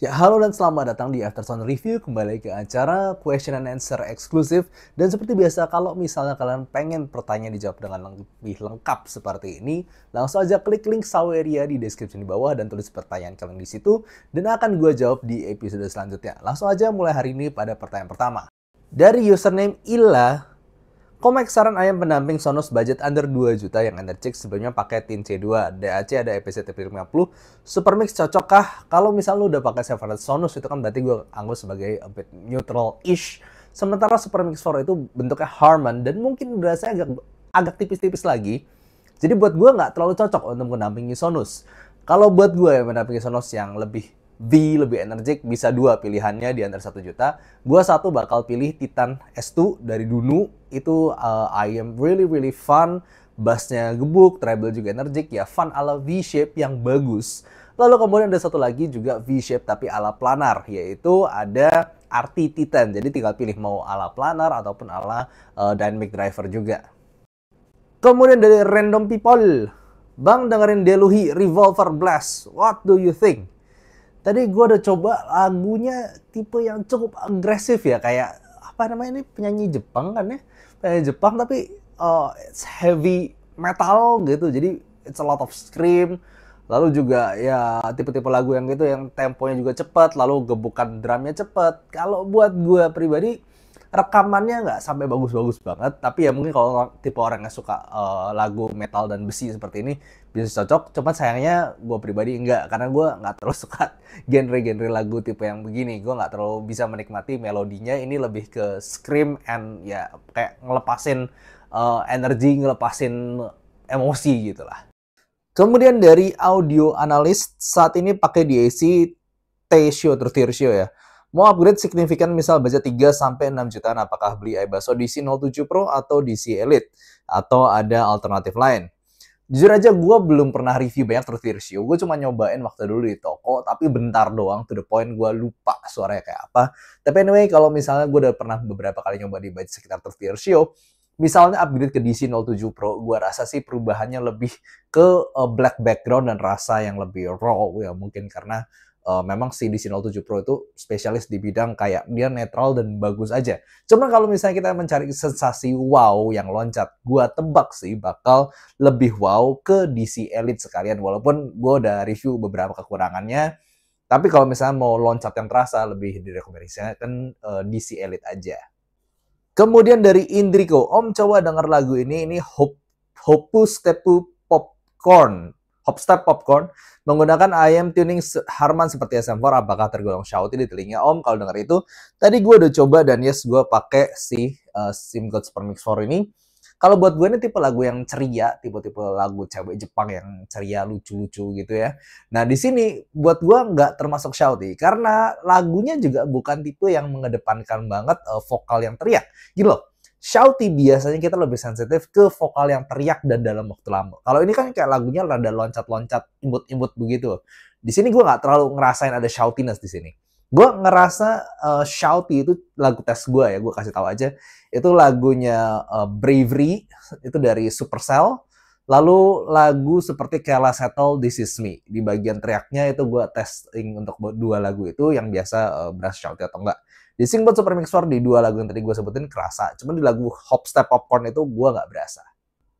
Ya, halo dan selamat datang di Aftersound Review, kembali ke acara question and answer eksklusif. Dan seperti biasa, kalau misalnya kalian pengen pertanyaan dijawab dengan lebih lengkap seperti ini, langsung aja klik link Saweria di deskripsi di bawah dan tulis pertanyaan kalian di situ, dan akan gue jawab di episode selanjutnya. Langsung aja mulai hari ini pada pertanyaan pertama. Dari username Illa, Komik saran ayam pendamping Sonos budget under 2 juta yang Anda cek sebelumnya pakai TIN C2, DAC ada EPC TP50, Supermix cocokkah? Kalau misal lu udah pakai Severance Sonos itu kan berarti gue anggap sebagai a bit neutral-ish. Sementara Supermix 4 itu bentuknya Harman dan mungkin berasanya agak tipis-tipis lagi. Jadi buat gue nggak terlalu cocok untuk mendampingi Sonos. Kalau buat gue yang mendampingi Sonos yang lebih lebih energik, bisa dua pilihannya di antara 1 juta. Gua satu bakal pilih Titan S2 dari Dunu. Itu I am really fun. Bassnya gebuk, treble juga energik, ya fun ala V-shape yang bagus. Lalu kemudian ada satu lagi juga V-shape tapi ala planar, yaitu ada RT Titan. Jadi tinggal pilih mau ala planar ataupun ala dynamic driver juga. Kemudian dari Random People, Bang dengerin Deluhi Revolver Blast, what do you think? Tadi gue udah coba lagunya tipe yang cukup agresif ya, kayak apa namanya, ini penyanyi Jepang kan ya, penyanyi Jepang tapi it's heavy metal gitu, jadi it's a lot of scream. Lalu juga ya tipe-tipe lagu yang gitu yang temponya juga cepat, lalu gebukan drumnya cepat. Kalau buat gue pribadi rekamannya nggak sampai bagus-bagus banget, tapi ya mungkin kalau tipe orang yang suka lagu metal dan besi seperti ini bisa cocok. Cuma sayangnya gue pribadi enggak, karena gue nggak terlalu suka genre-genre lagu tipe yang begini. Gue nggak terlalu bisa menikmati melodinya. Ini lebih ke scream and ya kayak ngelepasin energi, ngelepasin emosi gitu lah. Kemudian dari audio analis, saat ini pakai DAC T-Show terus T-Show ya. Mau upgrade signifikan misal budget 3 sampai 6 jutaan, apakah beli iBasso DC07 Pro atau DC Elite? Atau ada alternatif lain? Jujur aja gue belum pernah review banyak terus T-Show. Gue cuma nyobain waktu dulu di toko, tapi bentar doang, to the point gue lupa suaranya kayak apa. Tapi anyway, kalau misalnya gue udah pernah beberapa kali nyoba di budget sekitar terus T-Show, misalnya upgrade ke DC07 Pro, gue rasa sih perubahannya lebih ke black background dan rasa yang lebih raw ya, mungkin karena memang si DC07 Pro itu spesialis di bidang kayak dia netral dan bagus aja. Cuma kalau misalnya kita mencari sensasi wow yang loncat, gua tebak sih bakal lebih wow ke DC Elite sekalian. Walaupun gua udah review beberapa kekurangannya, tapi kalau misalnya mau loncat yang terasa, lebih direkomendasikan DC Elite aja. Kemudian dari Indriko, Om coba denger lagu ini Hopus Tepu Popcorn. Hopstep Popcorn menggunakan IM tuning Harman seperti SM4, apakah tergolong shouty di telinga Om kalau denger itu? Tadi gue udah coba dan yes, gue pakai si SIM God Super Mix 4 ini. Kalau buat gue ini tipe lagu yang ceria, tipe-tipe lagu cewek Jepang yang ceria, lucu-lucu gitu ya. Nah di sini buat gue nggak termasuk shouty karena lagunya juga bukan tipe yang mengedepankan banget vokal yang teriak. Gitu loh. Shouty biasanya kita lebih sensitif ke vokal yang teriak dan dalam waktu lama. Kalau ini kan kayak lagunya rada loncat-loncat, imut-imut begitu. Di sini gue nggak terlalu ngerasain ada shoutiness di sini. Gue ngerasa shouty itu lagu tes gue ya, gue kasih tahu aja. Itu lagunya Bravery, itu dari Supercell. Lalu lagu seperti Kela Settle, This Is Me. Di bagian teriaknya itu gue testing untuk dua lagu itu yang biasa berasa shouty atau enggak. Di Singpot Super Mix 4 di dua lagu yang tadi gue sebutin kerasa. Cuman di lagu Hopstep Popcorn itu gue nggak berasa.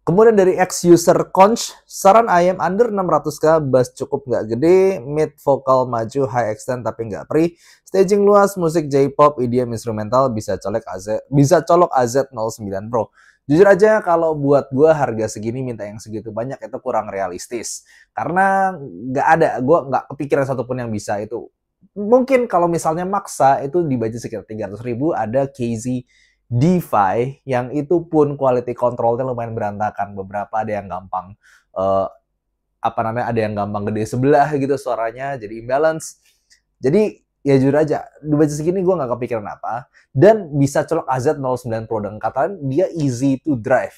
Kemudian dari ex-user Conch, saran IM under 600k, bass cukup nggak gede, mid vokal maju, high extend tapi nggak pre, staging luas, musik J-pop, EDM instrumental, bisa colok AZ09 Pro. Jujur aja kalau buat gue harga segini minta yang segitu banyak itu kurang realistis. Karena nggak ada, gue nggak kepikiran satupun yang bisa itu. Mungkin kalau misalnya maksa itu di budget sekitar 300.000 ada KZ DeFi yang itu pun quality controlnya lumayan berantakan. Beberapa ada yang gampang ada yang gampang gede sebelah gitu suaranya, jadi imbalance. Jadi ya jujur aja di budget segini gue nggak kepikiran apa, dan bisa colok AZ09 Pro dengan kata dia easy to drive.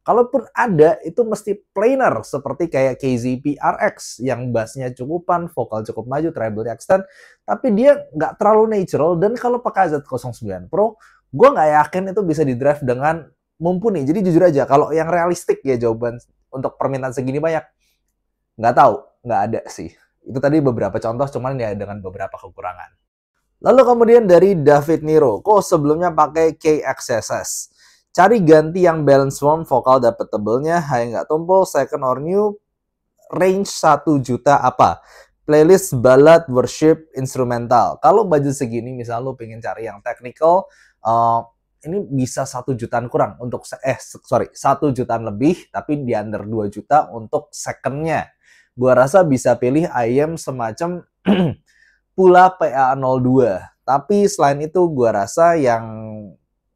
Kalaupun ada, itu mesti planar seperti kayak KZP RX yang bassnya cukupan, vokal cukup maju, treble extend, tapi dia nggak terlalu natural. Dan kalau pakai Z09 Pro, gue nggak yakin itu bisa di-drive dengan mumpuni. Jadi jujur aja, kalau yang realistik ya jawaban untuk permintaan segini banyak, nggak tahu, nggak ada sih. Itu tadi beberapa contoh, cuman ya dengan beberapa kekurangan. Lalu kemudian dari David Niro, kok sebelumnya pakai KXSS. Cari ganti yang balance warm, vokal dapet tebelnya, high nggak tumpul, second or new, range 1 juta apa? Playlist ballad, worship, instrumental. Kalau budget segini, misalnya lo pengen cari yang technical, ini bisa 1 jutaan kurang untuk 1 jutaan lebih, tapi di under 2 juta untuk secondnya. Gua rasa bisa pilih IM semacam Pula PA02. Tapi selain itu gua rasa yang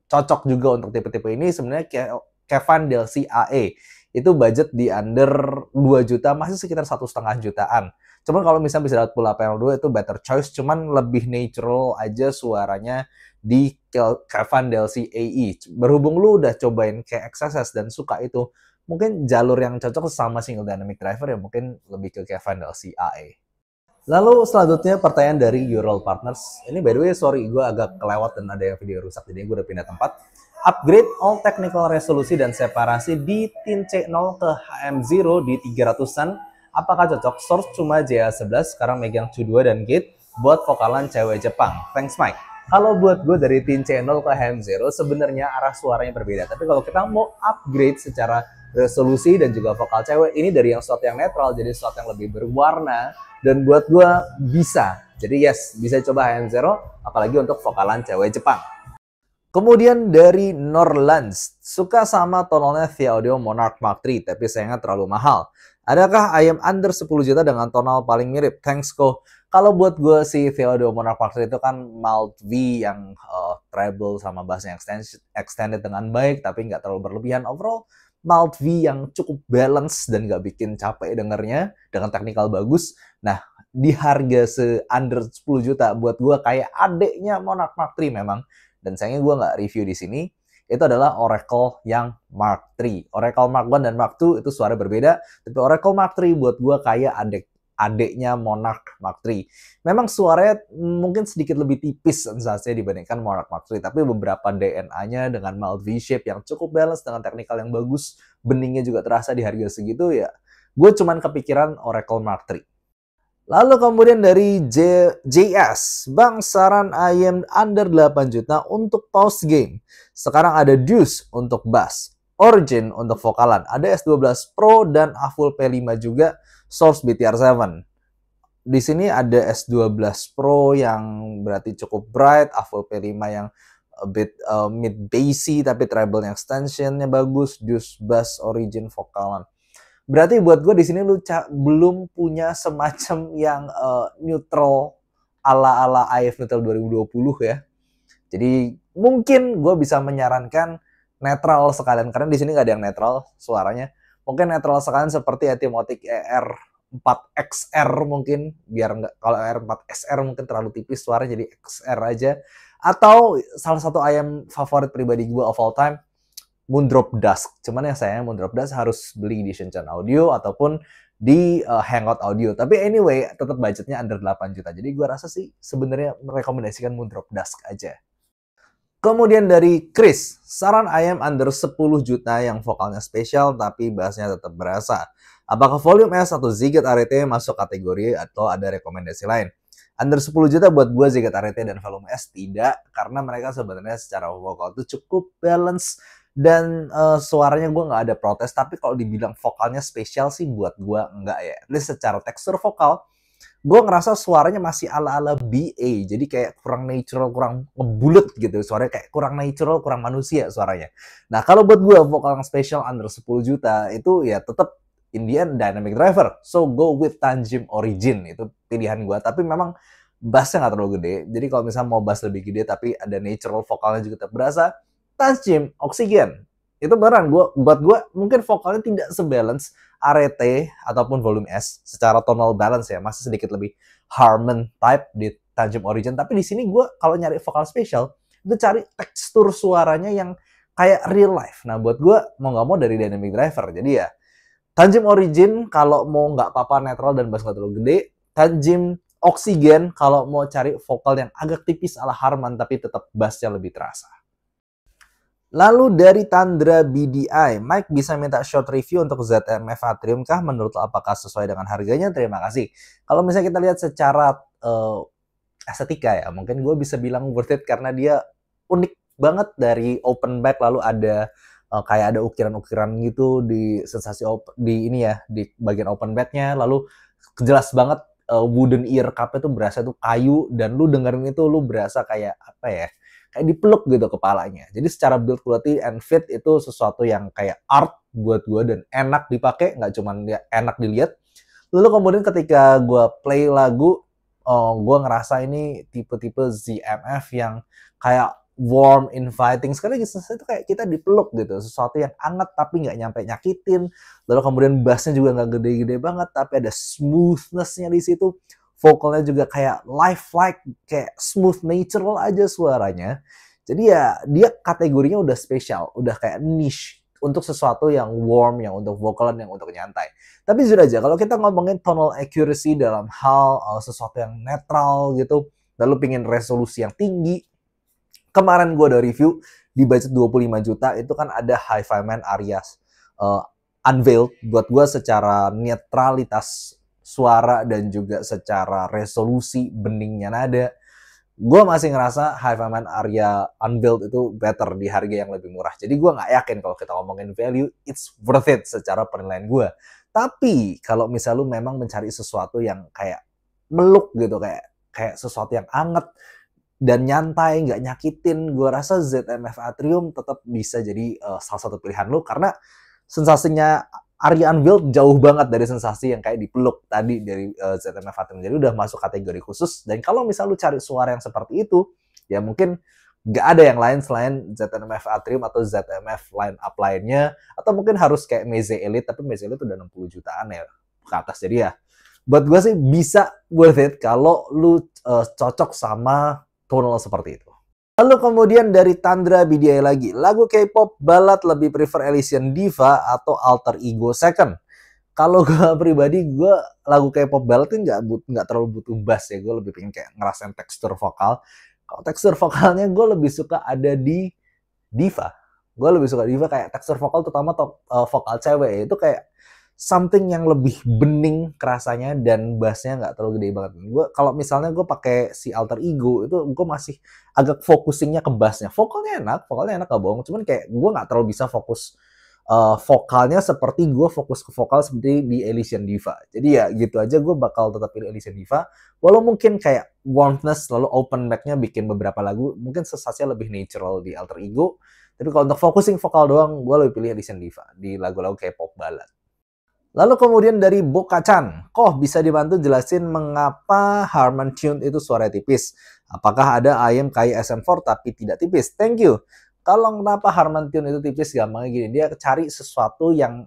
cocok juga untuk tipe-tipe ini sebenarnya Kevan Delcy AE. Itu budget di under 2 juta, masih sekitar 1,5 jutaan. Cuman kalau misalnya bisa dapat Pula PA02 itu better choice, cuman lebih natural aja suaranya di Kevan Delcy AE. Berhubung lu udah cobain KXSS dan suka itu, mungkin jalur yang cocok sama single dynamic driver ya mungkin lebih ke Kevan Delcy AE. Lalu selanjutnya pertanyaan dari Ural Partners. Ini by the way, sorry gue agak kelewat dan ada yang video rusak, jadi gue udah pindah tempat. Upgrade all technical resolusi dan separasi di Tin C0 ke HM0 di 300-an. Apakah cocok? Source cuma JA11, sekarang megang Q2 dan gate buat vokalan cewek Jepang. Thanks Mike. Kalau buat gue dari Tin C0 ke HM0 sebenarnya arah suaranya berbeda. Tapi kalau kita mau upgrade secara resolusi dan juga vokal cewek, ini dari yang slot yang netral jadi slot yang lebih berwarna, dan buat gue bisa. Jadi yes, bisa coba HM0 apalagi untuk vokalan cewek Jepang. Kemudian dari Norlands, suka sama tonalnya Via Audio Monarch Mark III tapi sayangnya terlalu mahal. Adakah ayam under 10 juta dengan tonal paling mirip? Thanks Ko. Kalau buat gue sih Via Audio Monarch Mark III itu kan mild V yang treble sama bassnya extended dengan baik tapi nggak terlalu berlebihan. Overall mild V yang cukup balance dan nggak bikin capek dengernya dengan teknikal bagus. Nah, di harga under 10 juta buat gue kayak adeknya Monarch Mark III memang. Dan sayangnya gue nggak review di sini. Itu adalah Oracle yang Mark III. Oracle Mark I dan Mark II itu suara berbeda. Tapi Oracle Mark III buat gue kayak adeknya Monarch Mark III. Memang suaranya mungkin sedikit lebih tipis sensasinya dibandingkan Monarch Mark III. Tapi beberapa DNA-nya dengan mild V-shape yang cukup balance dengan teknikal yang bagus. Beningnya juga terasa di harga segitu ya. Gue cuman kepikiran Oracle Mark III. Lalu kemudian dari JS, Bang saran ayam under 8 juta untuk pause game. Sekarang ada Deuce untuk bass, Origin untuk vokalan, ada S12 Pro dan A-Full P5 juga, Source BTR7. Di sini ada S12 Pro yang berarti cukup bright, A-Full P5 yang a bit mid bassy tapi treble extensionnya bagus, Deuce bass, Origin vokalan. Berarti buat gue di sini lu belum punya semacam yang neutral ala AF Neutral 2020 ya. Jadi mungkin gue bisa menyarankan netral sekalian karena di sini nggak ada yang netral suaranya. Mungkin netral sekalian seperti Etimotic ER4XR mungkin, biar nggak, kalau ER4XR mungkin terlalu tipis suara jadi XR aja. Atau salah satu ayam favorit pribadi gue of all time, Moondrop Dusk. Cuman yang sayang Moondrop Dusk harus beli di Shenzhen Audio ataupun di Hangout Audio. Tapi anyway, tetap budgetnya under 8 juta. Jadi gue rasa sih sebenarnya merekomendasikan Moondrop Dusk aja. Kemudian dari Chris, saran ayam under 10 juta yang vokalnya spesial tapi bassnya tetap berasa. Apakah Volume S atau Ziget Arete masuk kategori atau ada rekomendasi lain? Under 10 juta buat gue Ziget Arete dan Volume S tidak, karena mereka sebenarnya secara vokal itu cukup balance. Dan suaranya gue nggak ada protes, tapi kalau dibilang vokalnya spesial sih buat gue nggak ya. At least secara tekstur vokal, gue ngerasa suaranya masih ala-ala BA, jadi kayak kurang natural, kurang ngebulet gitu. Suaranya kayak kurang natural, kurang manusia suaranya. Nah kalau buat gue vokal yang spesial under 10 juta itu ya tetap Indian Dynamic Driver. So go with Tanjim Origin, itu pilihan gue. Tapi memang bassnya nggak terlalu gede, jadi kalau misalnya mau bass lebih gede tapi ada natural vokalnya juga tetap berasa, Tanjim Oxygen itu beneran buat gue mungkin vokalnya tidak sebalance Arete ataupun Volume S secara tonal balance ya, masih sedikit lebih Harmon type di Tanjim Origin. Tapi di sini gue kalau nyari vokal spesial itu cari tekstur suaranya yang kayak real life. Nah buat gue mau nggak mau dari Dynamic Driver. Jadi ya Tanjim Origin kalau mau nggak apa-apa netral dan bass nggak terlalu gede, Tanjim Oxygen kalau mau cari vokal yang agak tipis ala Harman tapi tetap bassnya lebih terasa. Lalu dari Tandra BDI, Mike bisa minta short review untuk ZMF Atrium kah? Menurut lo apakah sesuai dengan harganya? Terima kasih. Kalau misalnya kita lihat secara estetika ya, mungkin gue bisa bilang worth it karena dia unik banget dari open back, lalu ada kayak ada ukiran-ukiran gitu di sensasi di ini ya, di bagian open backnya, lalu jelas banget wooden ear cup-nya tuh berasa tuh kayu, dan lu dengerin itu lu berasa kayak apa ya, kayak dipeluk gitu kepalanya. Jadi secara build quality and fit itu sesuatu yang kayak art buat gue dan enak dipakai, nggak cuma enak dilihat. Lalu kemudian ketika gue play lagu, gue ngerasa ini tipe-tipe ZMF yang kayak warm, inviting. Sekali lagi itu kayak kita dipeluk gitu, sesuatu yang hangat tapi nggak nyampe nyakitin. Lalu kemudian bassnya juga nggak gede-gede banget, tapi ada smoothness-nya di situ. Vokalnya juga kayak lifelike, kayak smooth natural aja suaranya. Jadi ya dia kategorinya udah spesial, udah kayak niche untuk sesuatu yang warm, yang untuk vokalan, yang untuk nyantai. Tapi jujur aja, kalau kita ngomongin tonal accuracy dalam hal sesuatu yang netral gitu, lalu pingin resolusi yang tinggi, kemarin gue ada review di budget 25 juta, itu kan ada Hi-Fi Man Arias Unveiled. Buat gue secara netralitas suara dan juga secara resolusi beningnya nada, gue masih ngerasa Hi-Fi Man Aria Unveiled itu better di harga yang lebih murah. Jadi gue nggak yakin kalau kita ngomongin value, it's worth it secara penilaian gue. Tapi kalau misal lu memang mencari sesuatu yang kayak meluk gitu, kayak sesuatu yang anget dan nyantai, nggak nyakitin, gue rasa ZMF Atrium tetap bisa jadi salah satu pilihan lu, karena sensasinya Aria Unveiled jauh banget dari sensasi yang kayak dipeluk tadi dari ZMF Atrium. Jadi udah masuk kategori khusus. Dan kalau misal lu cari suara yang seperti itu, ya mungkin nggak ada yang lain selain ZMF Atrium atau ZMF line up lainnya. Atau mungkin harus kayak Meze Elite, tapi Meze Elite udah 60 jutaan ya ke atas. Jadi ya, buat gue sih bisa worth it kalau lu cocok sama tonal seperti itu. Lalu kemudian dari Tandra BDI lagi, lagu K-pop ballad lebih prefer Elysian Diva atau Alter Ego Second? Kalau gue pribadi, gue lagu K-pop ballad kan nggak terlalu butuh bass ya, gue lebih pengen kayak ngerasain tekstur vokal. Kalau tekstur vokalnya gue lebih suka ada di diva. Gue lebih suka diva, kayak tekstur vokal terutama vokal cewek itu kayak something yang lebih bening kerasanya dan bassnya nggak terlalu gede banget. Gue kalau misalnya gue pakai si Alter Ego itu gue masih agak focusingnya ke bassnya. Vokalnya enak gak bohong. Cuman kayak gue nggak terlalu bisa fokus vokalnya seperti gue fokus ke vokal seperti di Elysian Diva. Jadi ya gitu aja, gue bakal tetap pilih Elysian Diva. Walau mungkin kayak warmthness lalu open back-nya bikin beberapa lagu mungkin sensasinya lebih natural di Alter Ego. Tapi kalau untuk focusing vokal doang, gue lebih pilih Elysian Diva di lagu-lagu K-pop ballad. Lalu kemudian dari Bokacan, kok bisa dibantu jelasin mengapa Harman Tune itu suara tipis? Apakah ada ayam kayak SM4 tapi tidak tipis? Thank you. Kalau kenapa Harman Tune itu tipis, gampangnya gini, dia cari sesuatu yang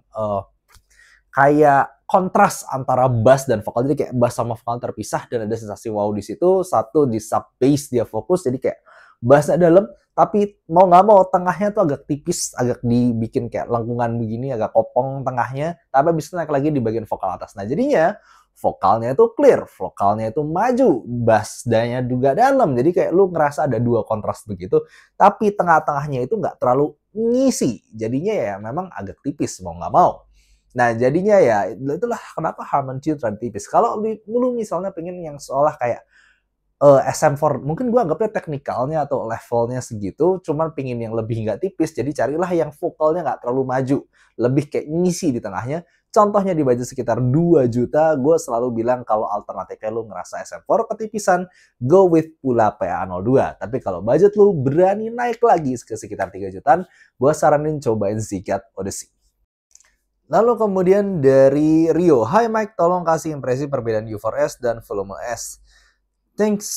kayak kontras antara bass dan vokal. Jadi kayak bass sama vokal terpisah dan ada sensasi wow di situ. Satu di sub bass dia fokus, jadi kayak bassnya dalam, tapi mau nggak mau tengahnya tuh agak tipis, agak dibikin kayak lengkungan begini, agak kopong tengahnya, tapi bisa naik lagi di bagian vokal atas. Nah jadinya vokalnya itu clear, vokalnya itu maju, bassnya juga dalam, jadi kayak lu ngerasa ada dua kontras begitu, tapi tengah-tengahnya itu nggak terlalu ngisi, jadinya ya memang agak tipis mau nggak mau. Nah jadinya ya itulah kenapa Harman Tune terlalu tipis. Kalau lu misalnya pengen yang seolah kayak SM4, mungkin gue anggapnya teknikalnya atau levelnya segitu, cuman pingin yang lebih nggak tipis, jadi carilah yang vokalnya nggak terlalu maju, lebih kayak ngisi di tengahnya. Contohnya di budget sekitar 2 juta, gue selalu bilang kalau alternatifnya lu ngerasa SM4 ketipisan, go with Pula PA02. Tapi kalau budget lu berani naik lagi ke sekitar 3 jutaan, gue saranin cobain Zigat Odyssey. Lalu kemudian dari Rio, Hai Mike, tolong kasih impresi perbedaan U4S dan volume S. Thanks.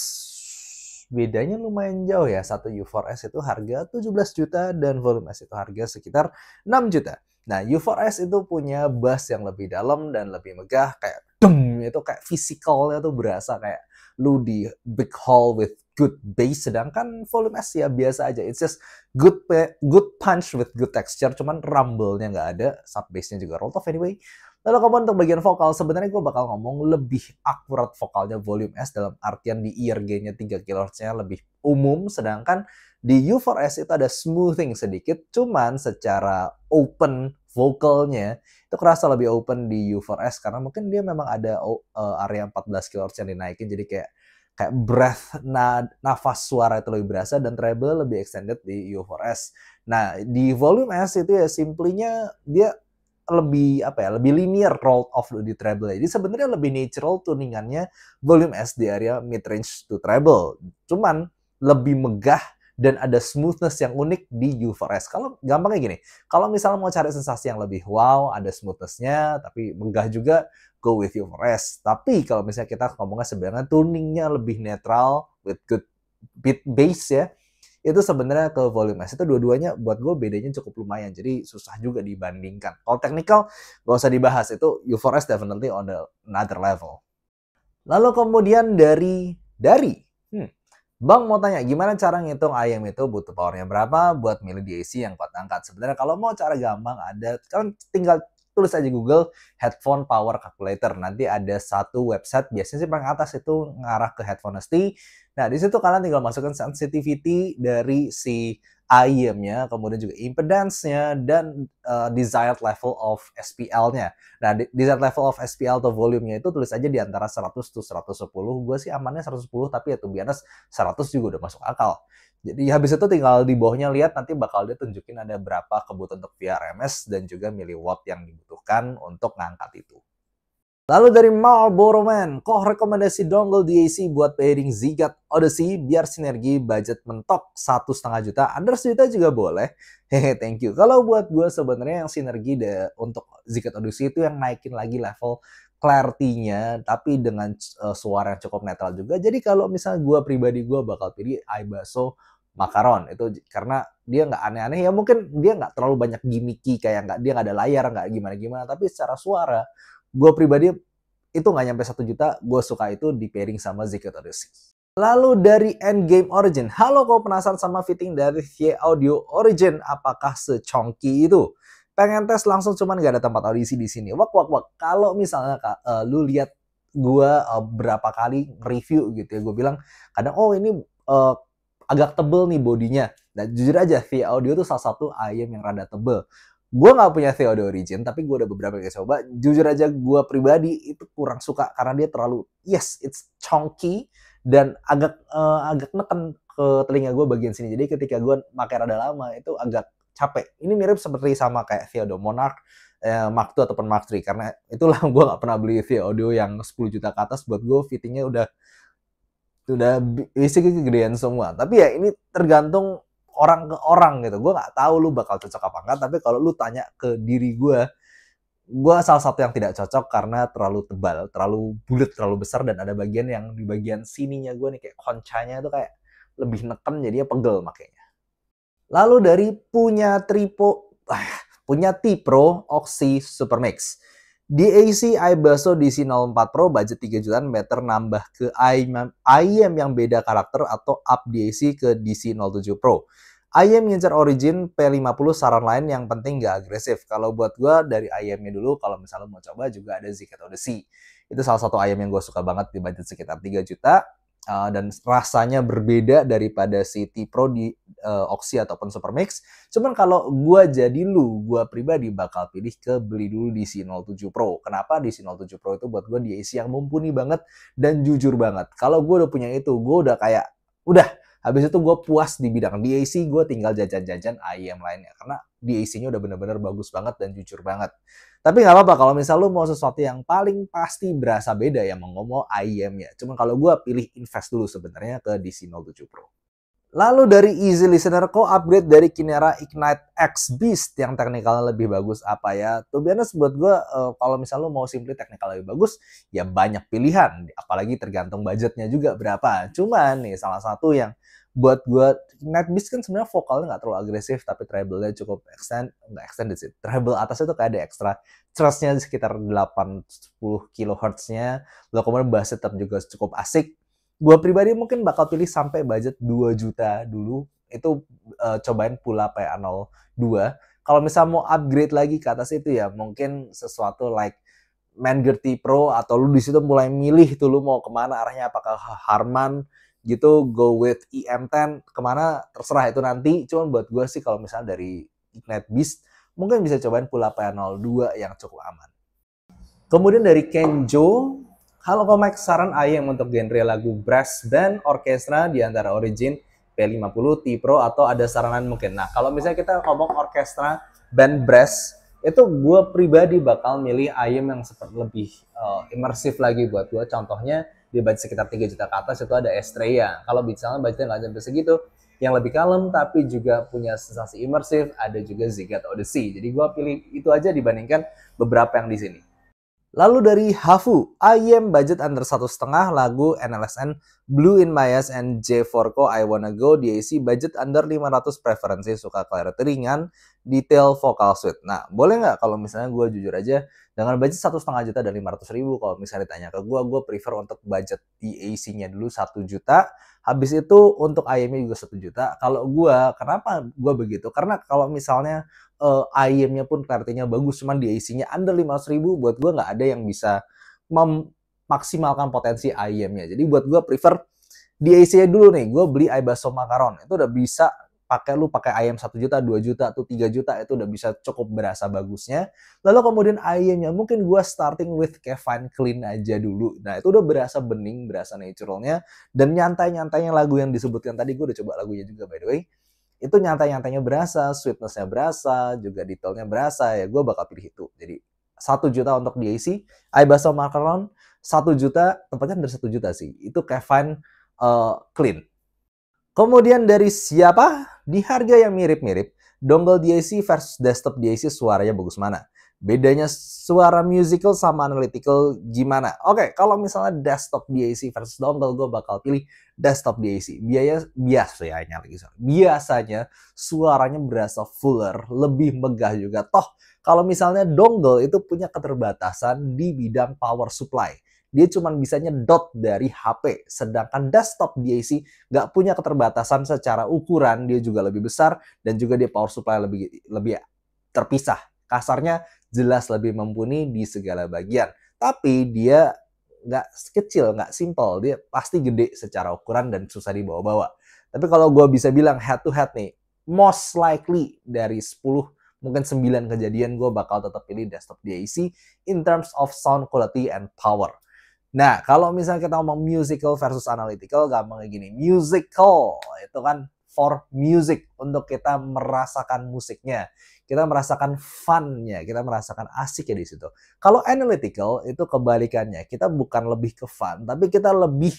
Bedanya lumayan jauh ya. Satu U4S itu harga 17 juta dan volume S itu harga sekitar 6 juta. Nah, U4S itu punya bass yang lebih dalam dan lebih megah, kayak dum, itu kayak physicalnya tuh berasa kayak lu di big hall with good bass, sedangkan volume S ya biasa aja. It's just good punch with good texture, cuman rumble-nya nggak ada, sub bass-nya juga rolled off anyway. Lalu kemudian untuk bagian vokal, sebenarnya gue bakal ngomong lebih akurat vokalnya volume S dalam artian di ear gain-nya 3 kHz-nya lebih umum, sedangkan di U4S itu ada smoothing sedikit, cuman secara open vokalnya itu kerasa lebih open di U4S karena mungkin dia memang ada area 14 kHz yang dinaikin, jadi kayak breath, nafas suara itu lebih berasa dan treble lebih extended di U4S. Nah, di volume S itu ya simply-nya dia lebih lebih linear roll off di treble. Jadi sebenarnya lebih natural tuningannya volume S di area mid range to treble. Cuman lebih megah dan ada smoothness yang unik di U4S. Kalau gampangnya gini, kalau misalnya mau cari sensasi yang lebih wow, ada smoothness-nya tapi megah juga, go with U4S. Tapi kalau misalnya kita ngomongnya sebenarnya tuningnya lebih netral with good beat bass ya, itu sebenarnya ke volume S itu dua-duanya buat gue bedanya cukup lumayan, jadi susah juga dibandingkan. Kalau technical gak usah dibahas, itu U4S definitely on another level. Lalu kemudian dari Bang mau tanya gimana cara ngitung IM itu butuh powernya berapa buat milih DAC yang kuat angkat. Sebenarnya kalau mau cara gampang ada, kalian tinggal tulis aja Google headphone power calculator. Nanti ada satu website, biasanya sih paling atas itu ngarah ke Headphone ST. Nah, di situ kalian tinggal masukkan sensitivity dari si IM-nya, kemudian juga impedance-nya, dan desired level of SPL-nya. Nah, desired level of SPL atau volume-nya itu tulis aja di antara 100 to 110. Gue sih amannya 110, tapi ya to be honest, 100 juga udah masuk akal. Jadi habis itu tinggal di bawahnya lihat, nanti bakal dia tunjukin ada berapa kebutuhan untuk VRMS dan juga miliwatt yang dibutuhkan untuk ngangkat itu. Lalu dari Marlboro Man, kok rekomendasi dongle DAC buat pairing Zigat Odyssey biar sinergi budget mentok 1,5 juta, under sejuta juga boleh. Hehe, thank you. Kalau buat gue sebenarnya yang sinergi untuk Zigat Odyssey itu yang naikin lagi level clarity-nya, tapi dengan suara yang cukup netral juga. Jadi kalau misalnya gue pribadi, gue bakal pilih iBasso Macaron itu karena dia nggak aneh-aneh ya, mungkin dia nggak terlalu banyak gimmicky, kayak dia nggak ada layar, nggak gimana-gimana, tapi secara suara gue pribadi itu nggak nyampe 1 juta, gue suka itu di pairing sama Zigat Odyssey. Lalu dari Endgame Origin, halo, kau penasaran sama fitting dari VA Audio Origin, apakah secongki itu? Pengen tes langsung, cuman gak ada tempat audisi di sini. Wak. Kalau misalnya lu lihat gue berapa kali review gitu ya, gue bilang kadang ini agak tebel nih bodinya. Nah jujur aja VA Audio itu salah satu IM yang rada tebel. Gue nggak punya VA Audio Origin, tapi gue udah beberapa kali coba. Jujur aja gue pribadi itu kurang suka karena dia terlalu, yes, it's chunky dan agak neken ke telinga gue bagian sini. Jadi ketika gue pakai rada lama itu agak capek. Ini mirip seperti sama kayak VA Audio Monarch, Mark II ataupun Mark III. Karena itulah gue nggak pernah beli VA Audio yang 10 juta ke atas. Buat gue fittingnya udah basically kegedean semua. Tapi ya ini tergantung orang ke orang gitu. Gue nggak tahu lu bakal cocok apa enggak, tapi kalau lu tanya ke diri gue salah satu yang tidak cocok karena terlalu tebal, terlalu bulat, terlalu besar, dan ada bagian yang di bagian sininya gue nih kayak koncanya itu kayak lebih neken, jadinya pegel makanya. Lalu dari punya T-Pro Oxy Supermix. DAC iBasso DC04 Pro budget 3 jutaan, better nambah ke IM yang beda karakter atau up DAC ke DC07 Pro. IM ngincar Origin P50, saran lain yang penting nggak agresif. Kalau buat gue dari IM-nya dulu, kalau misalnya mau coba juga ada Zigat Odyssey. Itu salah satu IM yang gue suka banget di budget sekitar 3 juta. Dan rasanya berbeda daripada si T-Pro di Oxy ataupun Supermix. Cuman kalau gue jadi gue pribadi bakal pilih beli dulu DC07 Pro. Kenapa? DC07 Pro itu buat gue DAC yang mumpuni banget dan jujur banget. Kalau gue udah punya itu, gue udah kayak, habis itu gue puas di bidang DAC, gue tinggal jajan-jajan IM lainnya. Karena DAC-nya udah bener-bener bagus banget dan jujur banget. Tapi nggak apa-apa kalau misal lu mau sesuatu yang paling pasti berasa beda ya, mau ngomong IM-nya. Cuman kalau gue pilih invest dulu sebenarnya ke DC07 Pro. Lalu dari Easy Listener, kok upgrade dari Kinera Ignite X Beast yang teknikalnya lebih bagus apa ya? To be honest buat gue, kalau misal lu mau simply teknikal lebih bagus, ya banyak pilihan. Apalagi tergantung budgetnya juga berapa. Cuman nih salah satu yang buat gue, Ignite Beast kan sebenarnya vokalnya nggak terlalu agresif, tapi treble-nya cukup extended sih. Treble atasnya tuh kayak ada extra trust-nya sekitar 8-10 kHz-nya. Lalu kemudian bass tetap juga cukup asik. Gue pribadi mungkin bakal pilih sampai budget 2 juta dulu. Itu cobain Pula PA02. Kalau misal mau upgrade lagi ke atas itu ya mungkin sesuatu like Mangerty Pro, atau lu di situ mulai milih tuh lu mau kemana arahnya, apakah Harman gitu, go with EM10, kemana terserah itu nanti. Cuman buat gue sih kalau misalnya dari Ignite Beast mungkin bisa cobain Pull Up PA02 yang cukup aman. Kemudian dari Kenjo, halo Komek, saran ayam untuk genre lagu brass band orkestra di antara Origin, P50, T-Pro, atau ada saranan mungkin. Nah, kalau misalnya kita ngomong orkestra band brass, itu gue pribadi bakal milih ayam yang seperti lebih imersif lagi buat gue. Contohnya di budget sekitar 3 juta ke atas itu ada Estrella. Kalau misalnya budgetnya nggak sampai segitu, yang lebih kalem tapi juga punya sensasi imersif, ada juga Zigat Odyssey. Jadi gue pilih itu aja dibandingkan beberapa yang di sini. Lalu dari Hafu, IM budget under 1,5, lagu NLSN, Blue in My Eyes, and J4Co, I Wanna Go, DAC budget under 500, preferensi suka clarity ringan, detail vokal sweet. Nah, boleh nggak kalau misalnya gue jujur aja, dengan budget 1,5 juta dan 500 ribu, kalau misalnya ditanya ke gue prefer untuk budget DAC-nya dulu 1 juta, habis itu untuk IM-nya juga 1 juta. Kalau gue, kenapa gue begitu? Karena kalau misalnya IM-nya pun clarity-nya bagus, cuman DAC-nya under 500 ribu, buat gue nggak ada yang bisa memaksimalkan potensi IM-nya. Jadi buat gue prefer DAC-nya dulu nih. Gue beli iBasso Macaron, itu udah bisa pakai IM 1 juta, 2 juta, atau 3 juta, itu udah bisa cukup berasa bagusnya. Lalu kemudian IM-nya mungkin gue starting with Kevin Clean aja dulu. Nah, itu udah berasa bening, berasa naturalnya, dan nyantai-nyantainya lagu yang disebutkan tadi. Gue udah coba lagunya juga by the way. Itu nyantai-nyantainya berasa, sweetness-nya berasa, juga detailnya berasa, ya gue bakal pilih itu. Jadi 1 juta untuk DAC, iBasso Macaron, 1 juta, tepatnya dari 1 juta sih, itu Kevin Clean. Kemudian dari siapa? Di harga yang mirip-mirip, dongle DAC versus desktop DAC suaranya bagus mana? Bedanya suara musical sama analytical gimana? Oke, kalau misalnya desktop DAC versus dongle, gue bakal pilih desktop DAC. Biasanya suaranya berasa fuller, lebih megah juga. Toh, kalau misalnya dongle itu punya keterbatasan di bidang power supply. Dia cuma bisa nyedot dari HP. Sedangkan desktop DAC nggak punya keterbatasan secara ukuran, dia juga lebih besar, dan juga dia power supply lebih terpisah. Kasarnya jelas lebih mumpuni di segala bagian. Tapi dia nggak kecil, nggak simple. Dia pasti gede secara ukuran dan susah dibawa-bawa. Tapi kalau gue bisa bilang head to head nih, most likely dari 10, mungkin 9 kejadian gue bakal tetap pilih desktop DAC in terms of sound quality and power. Nah, kalau misalnya kita ngomong musical versus analytical, gampang kayak gini. Musical itu kan for music, untuk kita merasakan musiknya, kita merasakan fun-nya, kita merasakan asik ya di situ. Kalau analytical itu kebalikannya, kita bukan lebih ke fun, tapi kita lebih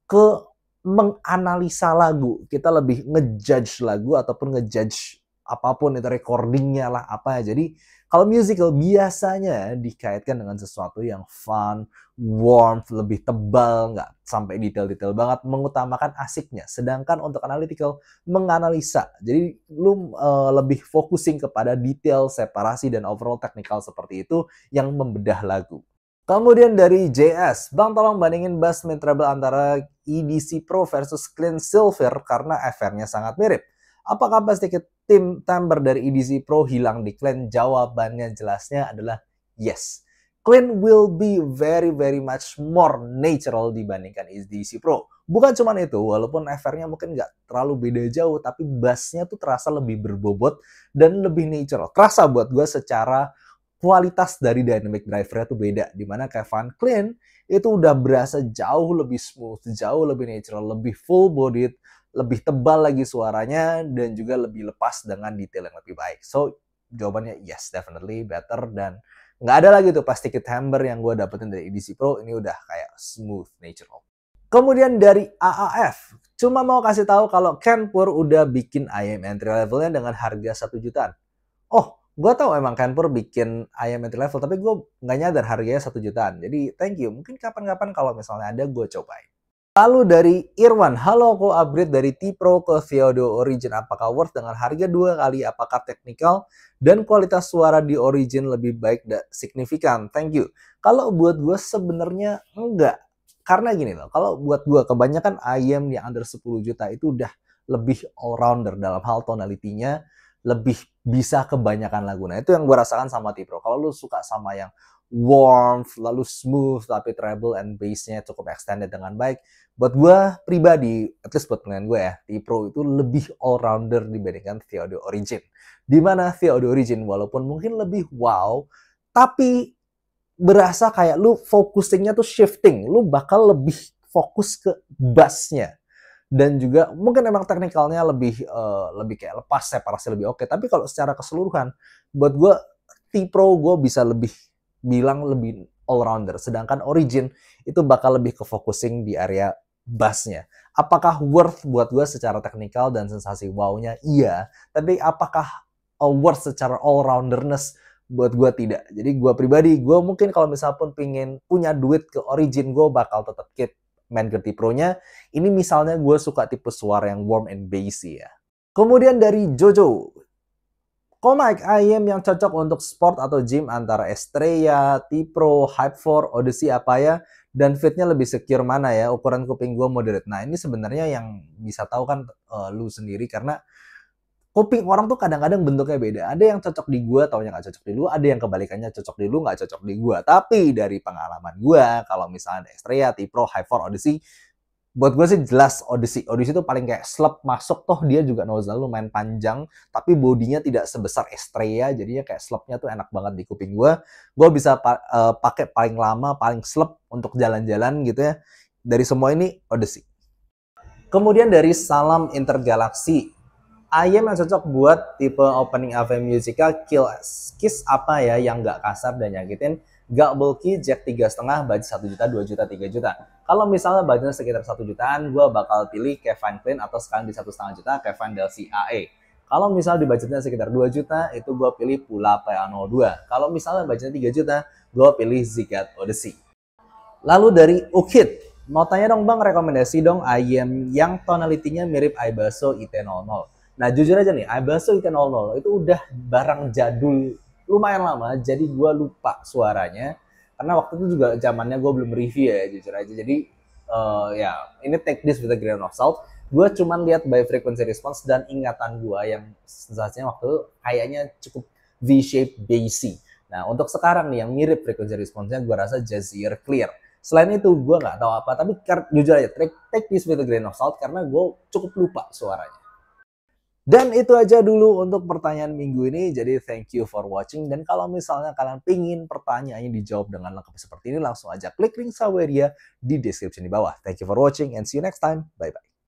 ke menganalisa lagu, kita lebih ngejudge lagu ataupun ngejudge apapun itu, recordingnya lah apa ya. Jadi kalau musical biasanya dikaitkan dengan sesuatu yang fun, warmth, lebih tebal, nggak sampai detail-detail banget, mengutamakan asiknya. Sedangkan untuk analytical, menganalisa. Jadi lu lebih focusing kepada detail, separasi, dan overall technical seperti itu yang membedah lagu. Kemudian dari JS, Bang tolong bandingin bass mid treble antara EDC Pro versus Clean Silver karena FR-nya sangat mirip. Apakah bass ticket timbre dari EDC Pro hilang di Clean? Jawabannya jelasnya adalah yes. Clean will be very much more natural dibandingkan EDC Pro. Bukan cuma itu, walaupun FR-nya mungkin nggak terlalu beda jauh, tapi bass-nya tuh terasa lebih berbobot dan lebih natural. Kerasa buat gue secara kualitas dari dynamic driver-nya tuh beda. Dimana Kevin Clean itu udah berasa jauh lebih smooth, jauh lebih natural, lebih full bodied, lebih tebal lagi suaranya, dan juga lebih lepas dengan detail yang lebih baik. So, jawabannya yes, definitely better, dan nggak ada lagi tuh plastic timbre yang gue dapetin dari EDC Pro. Ini udah kayak smooth, natural. Kemudian dari AAF, cuma mau kasih tahu kalau Kenpur udah bikin IM entry levelnya dengan harga 1 jutaan. Oh, gue tahu emang Kenpur bikin IM entry level, tapi gue nggak nyadar harganya 1 jutaan. Jadi thank you, mungkin kapan-kapan kalau misalnya ada gue cobain. Lalu dari Irwan, halo, aku upgrade dari T-Pro ke Theodo Origin, apakah worth dengan harga 2 kali? Apakah teknikal dan kualitas suara di Origin lebih baik dan signifikan? Thank you. Kalau buat gue sebenarnya enggak. Karena gini loh, kalau buat gue kebanyakan IM yang under 10 juta itu udah lebih all-rounder dalam hal tonality-nya, lebih bisa kebanyakan lagu. Nah, itu yang gue rasakan sama T-Pro. Kalau lu suka sama yang warmth, lalu smooth, tapi treble and bass-nya cukup extended dengan baik. Buat gue pribadi, at least buat penilaian gue ya, T-Pro itu lebih all-rounder dibandingkan Theodo Origin. Dimana Theodo Origin walaupun mungkin lebih wow, tapi berasa kayak lu focusingnya tuh shifting. Lu bakal lebih fokus ke bassnya. Dan juga mungkin emang teknikalnya lebih kayak lepas, separasi lebih oke. Tapi kalau secara keseluruhan, buat gue T-Pro gue bisa lebih bilang lebih all-rounder. Sedangkan Origin itu bakal lebih ke focusing di area bassnya. Apakah worth buat gue secara teknikal dan sensasi wow-nya? Iya. Tapi apakah worth secara all-rounderness? Buat gue tidak. Jadi gue pribadi, gue mungkin kalau misalnya pun pengen punya duit ke Origin, gue bakal tetap main ke T-Pro-nya. Ini misalnya gue suka tipe suara yang warm and bassy ya. Kemudian dari Jojo, mic IM yang cocok untuk sport atau gym antara Estrella, T-Pro, Hype4, Odyssey apa ya, dan fitnya lebih secure mana ya, ukuran kuping gue moderate. Nah ini sebenarnya yang bisa tahu kan lu sendiri, karena kuping orang tuh kadang-kadang bentuknya beda. Ada yang cocok di gua, taunya nggak cocok di lu. Ada yang kebalikannya cocok di lu, nggak cocok di gua. Tapi dari pengalaman gua, kalau misalnya ada Estrella, T-Pro, Hype4, Odyssey, buat gua sih jelas Odyssey. Odyssey tuh paling kayak slap masuk, toh dia juga nozzle lumayan panjang, tapi bodinya tidak sebesar Estrella, jadinya kayak slapnya tuh enak banget di kuping gua. Gua bisa pakai paling lama, paling slap untuk jalan-jalan gitu ya. Dari semua ini Odyssey. Kemudian dari Salam Intergalaksi, IM yang cocok buat tipe opening AV Musica Kiss apa ya yang nggak kasar dan nyakitin, nggak bulky, jack 3,5, budget 1 juta, 2 juta, 3 juta. Kalau misalnya budgetnya sekitar 1 jutaan, gue bakal pilih Kevin Klein atau sekalian di 1,5 juta Kevin Delcy AE. Kalau misalnya di budgetnya sekitar 2 juta, itu gue pilih Pula PA02. Kalau misalnya budgetnya 3 juta, gue pilih Zigat Odyssey. Lalu dari Ukit, mau tanya dong bang, rekomendasi dong IM yang tonalitinya mirip Ibasso IT00. Nah jujur aja nih, Ibasso IT00 itu udah barang jadul lumayan lama, jadi gue lupa suaranya. Karena waktu itu juga zamannya gue belum review ya, jujur aja. Jadi ya ini take this with a grain of salt. Gue cuman lihat by frequency response dan ingatan gue yang sensasinya waktu itu kayaknya cukup V-shape bassy. Nah untuk sekarang nih yang mirip frequency response-nya gue rasa Jazzier Clear. Selain itu gue nggak tahu apa, tapi jujur aja take this with a grain of salt karena gue cukup lupa suaranya. Dan itu aja dulu untuk pertanyaan minggu ini. Jadi thank you for watching. Dan kalau misalnya kalian pingin pertanyaannya dijawab dengan lengkap seperti ini, langsung aja klik link Saweria di description di bawah. Thank you for watching and see you next time. Bye-bye.